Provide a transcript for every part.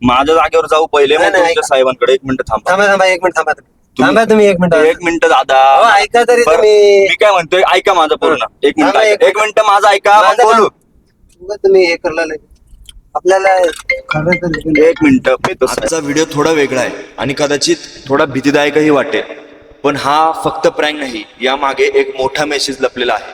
माझ्या जागेवर जाऊ पहिले, नाही, मग नाही, तुमच्या ऐका. साहेबांकडे. एक मिनिट थांबा. थांबा एक मिनिट थांबा तुम्ही- थांबा तुम्ही एक मिनिट. एक मिनिट दादा. हो, ऐका तरी बरं, तुम्ही. मी काय म्हणतोय ऐका माझं पूर्ण. एक मिनिट थांबा, ऐका. एक मिनिट माझं ऐका, मग माझं बोलू. उगाच तुम्ही हे करला आपल्याला खरं तर एक मिनिट. आजचा व्हिडिओ थोडा वेगळा आहे आणि कदाचित थोडा भीतीदायकही वाटेल, पण हा फक्त प्रँक नाही, यामागे एक मोठा मेसेज लपलेला आहे.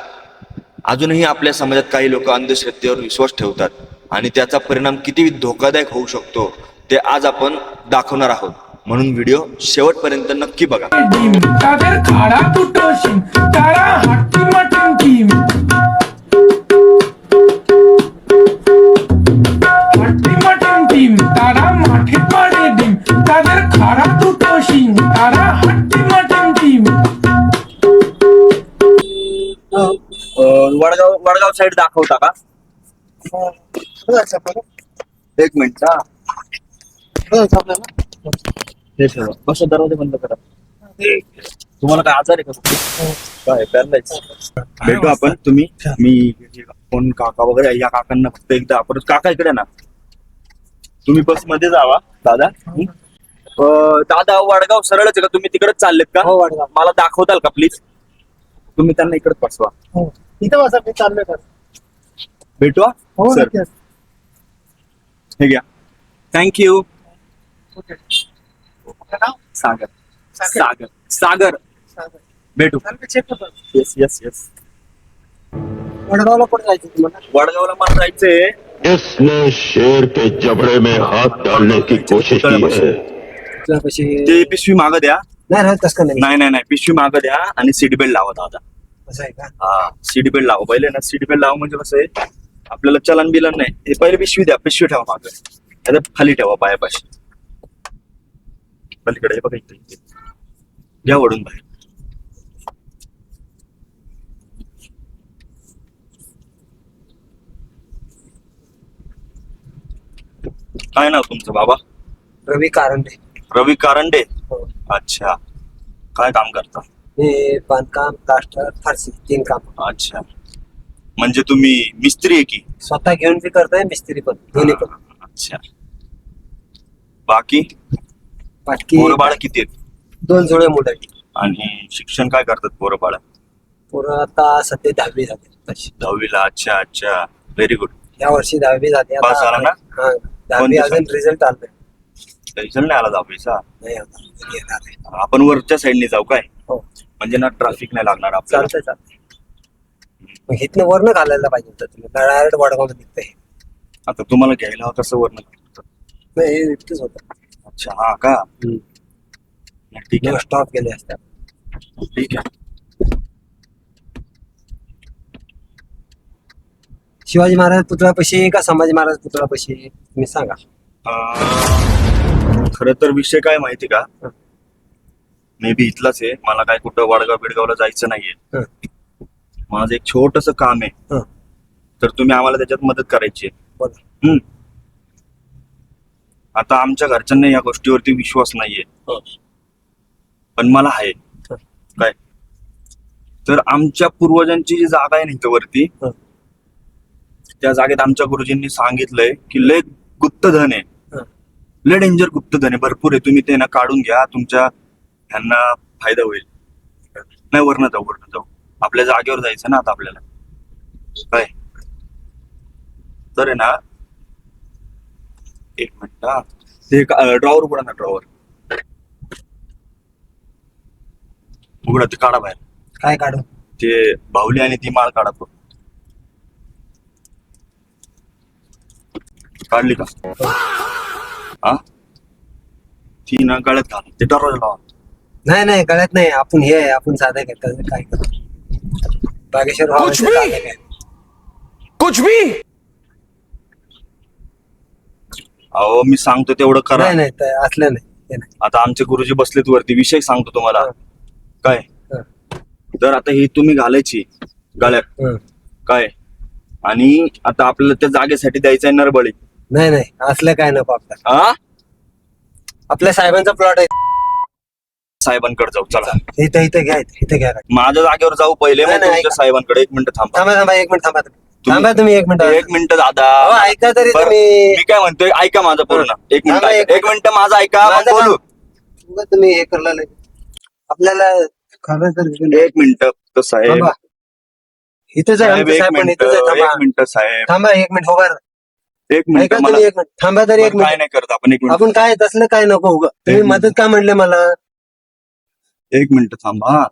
अजूनही आपल्या समाजात काही लोक अंधश्रद्धेवर विश्वास ठेवतात आणि त्याचा परिणाम किती धोकादायक होऊ शकतो ते आज आपण दाखवणार आहोत. म्हणून व्हिडिओ शेवटपर्यंत नक्की बघा. তাদের খাড়া দুটো শিং তারা হাট্টি মাটিং টিম হাট্টি মাটিং টিম তারা মাঠে পাড়ে ডিম তাদের খাড়া দুটো শিং তারা হাট্টি মাটিং টিম वडगाव साईड दाखवता का? एक मिनिट. हे ठेवा. कसं दरवाजा बंद करा. तुम्हाला काय आजार आहे का? काय पॅरालाइज? भेटू आपण. तुम्ही मी कोण काका वगैरे या काकांना फक्त एकदा परत काका इकडे ना. तुम्ही बस मध्ये जावा दादा. दादा वडगाव सरळच आहे का? तुम्ही तिकडेच चाललेत का? हो, वडगाव. मला दाखवताल का प्लीज? तुम्ही त्यांना इकडे पाठवा. इथं वाचा मी चाललोय का? भेटवा हो सर. नक्की. हे घ्या. थँक्यू. ओके. नाव? सागर सागर सागर. भेटू. चेक करतो. Yes yes yes. वडगावला कुठे जायचं तुम्हाला? वडगावला मला जायचंय. इसने शेर के जबड़े में हाथ डालने की कोशिश की है। तुझ्यापाशी ते पिशवी मागं द्या. नाही राहत तसं का नाही? नाही नाही नाही, पिशवी मागं द्या आणि सीट बेल्ट लावा दादा. असं आहे का? हा, सीट बेल्ट लावा पहिले ना. सीट बेल्ट लावा म्हणजे कसं आहे, आपल्याला चलन बिलन नाही. हे पहिले पिशवी द्या. पिशवी ठेवा मागं, त्याच्या खाली ठेवा पायापाशी. पलीकडे हे बघा इथे. घ्या वडून बाहेर. काय नाव तुमचं बाबा? रवी कारंडे. रवी कारंडे. हो. अच्छा, काय काम करता? हे बांधकाम, प्लास्टर, फारसी 3 काम. अच्छा, म्हणजे तुम्ही मिस्त्री आहे की? स्वतः घेऊन बी करताय, मिस्त्री पण, दोन्ही पण. अच्छा. बाकी बाकी पोरं बाळ किती आहेत? 2 जोडे मुलं आहेत. आणि शिक्षण काय करतात पोरं बाळ? पोरं आता सध्या 10वी झाले. 10वीला. अच्छा अच्छा, व्हेरी गुड. या वर्षी 10वी झाली. पास झाला ना? हा, 10वी कोणत्या अजून रिझल्ट आलाय रिझल्ट नाही आला 10वीचा? नाही आता येणार आहे. आपण वरच्या साईडने जाऊ काय? हो, म्हणजे ना ट्रॅफिक नाही लागणार आपल्याला. चालतंय. मग इथनं वरनं घालायला पाहिजे होतं तुम्ही. डायरेक्ट वडगावला निघतंय. आता तुम्हाला घ्यायला हवं कसं वरनं? नाही, हे इतकंच होतं. अच्छा, हा का? ठीक आहे. स्टॉप गेले असतात. ठीक आहे. शिवाजी महाराज पुतळ्यापाशी का संभाजी महाराज पुतळ्यापाशी तुम्ही सांगा. खरं तर विषय काय माहिती का? मे बी इथलाच आहे. मला काय कुठं वडगाव बिडगावला जायचं नाहीये. माझं एक छोटस काम आहे. तर तुम्ही आम्हाला त्याच्यात मदत करायची आहे. बोला. आता आमच्या घरच्यांना या गोष्टीवरती विश्वास नाहीये, पण मला आहे. काय तर आमच्या पूर्वजांची जी जागा आहे ना इथं वरती, त्या जागेत आमच्या गुरुजींनी सांगितलंय की लय गुप्तधन आहे. लय डेंजर गुप्तधन आहे, भरपूर आहे. तुम्ही ते ना काढून घ्या, तुमच्या ह्यांना फायदा होईल. नाही, वरनं जाऊ. आपल्या जागेवर जायचं ना आता आपल्याला. काय तर आहे ना, एक मिनिट. ते ड्रॉवर उघडा ना. ड्रॉवर उघडा, ते काढा बाहेर. काय काढू? ते बाहुली आणि ती माळ काढा. तो काढली का? हा, ती ना गळ्यात घाल. ते दरवाजा लावा. नाही कळत नाही. आपण हे आपण साधं घेतात काय करतो. बागेश्वर कुछ भी अहो, मी सांगतो तेवढं करा. नाही ते असलं नाही, ते नाही. आता आमचे गुरुजी बसलेत वरती. विषय सांगतो तुम्हाला. काय तर आता ही तुम्ही घालायची गळ्यात. काय आणि आता आपल्याला त्या जागेसाठी द्यायचं आहे नरबळी. नाही असलं काय नको. आपल्या साहेबांचा प्लॉट आहे. साहेबांकडे जाऊ. चला, इथं घ्या. माझ्या जागेवर जाऊ पहिले, मग नाही, तुमच्या ऐका. साहेबांकडे. एक मिनिट थांबा. थांबा एक मिनिट थांबा. थांबा तुम्ही एक मिनिट. एक मिनिट दादा. अहो, ऐका तरी बरं, तुम्ही. मी काय म्हणतोय ऐका माझं पूर्ण. एक मिनिट थांबा, ऐका. एक मिनिट माझं ऐका मग माझं बोलू. उगाच तुम्ही हे करला नाही. आपल्याला खरं तर एक मिनिट तर साहेब. थांबा. इथंच आहे साहेब आमचं एक साहेब पण मिनिट इथंच आहे. थांबा एक मिनिट साहेब. थांबा एक मिनिट उभा राहा. एक मिनिट ऐका मला तुम्ही एक मिनिट थांबा तरी एक बरं, काय मिनिट. नाही करत आपण. एक मिनिट आपण काय तसलं काय नको उगा तुम्ही एक मिनिट. मदत का म्हणले मला. एक मिनिट थांबा.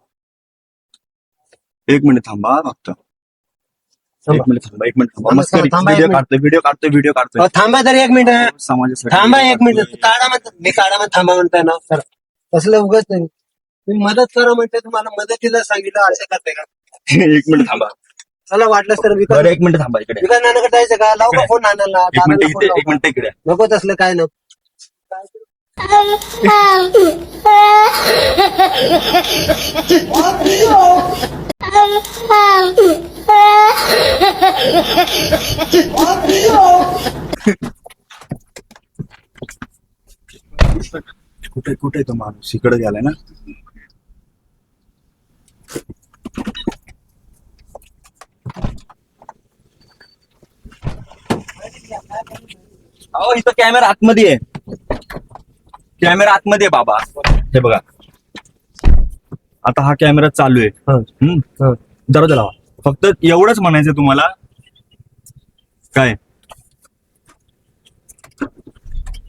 एक मिनिट थांबा फक्त. एक मिनिट थांबा. एक मिनिट थांबा. थांबा, मस्करी. थांबा, एक व्हिडिओ मिनिट. काढतोय व्हिडिओ काढतोय व्हिडिओ काढतोय. अहो, थांबा तरी एक मिनिट. समाजासाठी थांबा व्हिडिओ एक मिनिट. काढतोय. काढा म्हणतात मी काढा म्हणत थांबा म्हणताय ना सर. तसलं उगाच नाही. तुम्ही मदत करा म्हणते तुम्हाला मदतीला सांगितलं असं करते का. एक मिनिट थांबा. चला वाटलंच तर विकास बरं एक मिनिट थांबा इकडे. विकास नानाकडे जायचं का लाव का फोन नानाला. एक मिनिट दादाला फोन इकडे. लाव एक का? मिनिट इकडे. नको तसलं काय नको. कुठे कुठे तो माणूस इकडे गेलाय ना. अहो इथं कॅमेरा आतमध्ये आहे. कॅमेरा आतमध्ये आहे बाबा. हे बघा आता हा कॅमेरा चालू आहे. हं. दरवाजा लावा. फक्त एवढंच म्हणायचं तुम्हाला. काय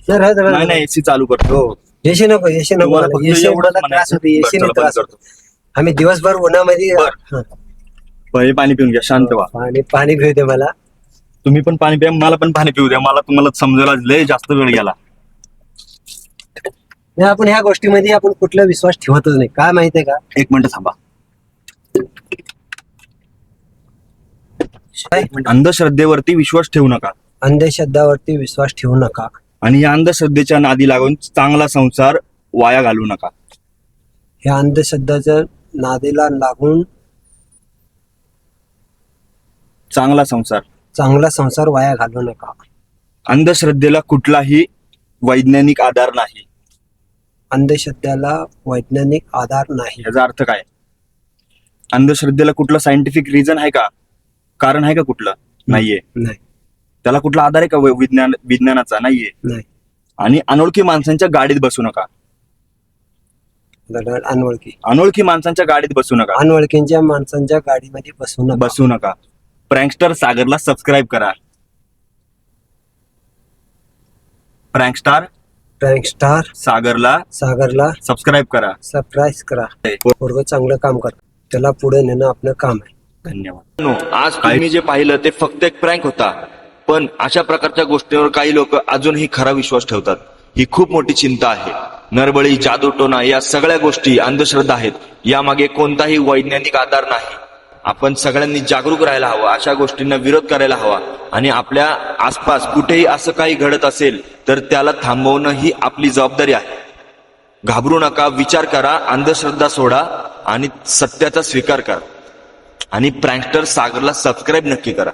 सर हा नाही नाही एसी चालू करतो. एसी नको एसी नको तुम्हाला फक्त एसी एवढंच त्रास म्हणायचं. होते बरं, एसीने चला, त्रास बंद होतो. आम्ही दिवसभर उन्हामध्ये बरं. हं. हे पाणी पिऊन घ्या शांत व्हा. पाणी पाणी पिऊ दे मला. तुम्ही पण पाणी प्या. मला पण पाणी पिऊ द्या. मला तुम्हाला समजायला लय जास्त वेळ गेला. नाही, आपण ह्या गोष्टीमध्ये आपण कुठला विश्वास ठेवतच नाही. काय माहितीये का. एक मिनिट थांबा. काय? अंधश्रद्धेवरती विश्वास ठेवू नका अंधश्रद्धावरती विश्वास ठेवू नका आणि या अंधश्रद्धेच्या नादी लागून चांगला संसार वाया घालवू नका. ह्या अंधश्रद्धाच्या नादीला लागून चांगला संसार. चांगला संसार वाया घालवू नका. अंधश्रद्धेला कुठलाही वैज्ञानिक आधार नाही. अंधश्रद्धेला वैज्ञानिक आधार नाही. याचा अर्थ काय. अंधश्रद्धेला कुठलं सायंटिफिक रिझन आहे का. कारण आहे का कुठलं. नाहीये. नाही त्याला कुठला आधार आहे का विज्ञानाचा. नाहीये. नाही. आणि अनोळखी माणसांच्या गाडीत बसू नका. अनोळखी माणसांच्या गाडीत बसू नका. अनोळखींच्या माणसांच्या गाडीमध्ये बसू नका. प्रँकस्टार सागरला सबस्क्राईब करा. प्रँकस्टार सागरला सबस्क्राईब करा. सरप्राईज करा. पोरगं चांगलं काम कर. त्याला पुढे नेणं आपलं काम आहे. धन्यवाद. आज तुम्ही जे पाहिलं ते फक्त एक प्रँक होता. पण अशा प्रकारच्या गोष्टींवर काही लोक अजूनही खरा विश्वास ठेवतात. ही खूप मोठी चिंता आहे. नरबळी, जादूटोना या सगळ्या गोष्टी अंधश्रद्धा आहेत. यामागे कोणताही वैज्ञानिक आधार नाही. आपण सगळ्यांनी जागरूक राहायला हवं. अशा गोष्टींना विरोध करायला हवा. आणि आपल्या आसपास कुठेही असं काही घडत असेल तर त्याला थांबवणं ही आपली जबाबदारी आहे. घाबरू नका. विचार करा. अंधश्रद्धा सोडा आणि सत्याचा स्वीकार करा. आणि प्रँकस्टर सागरला सबस्क्राईब नक्की करा.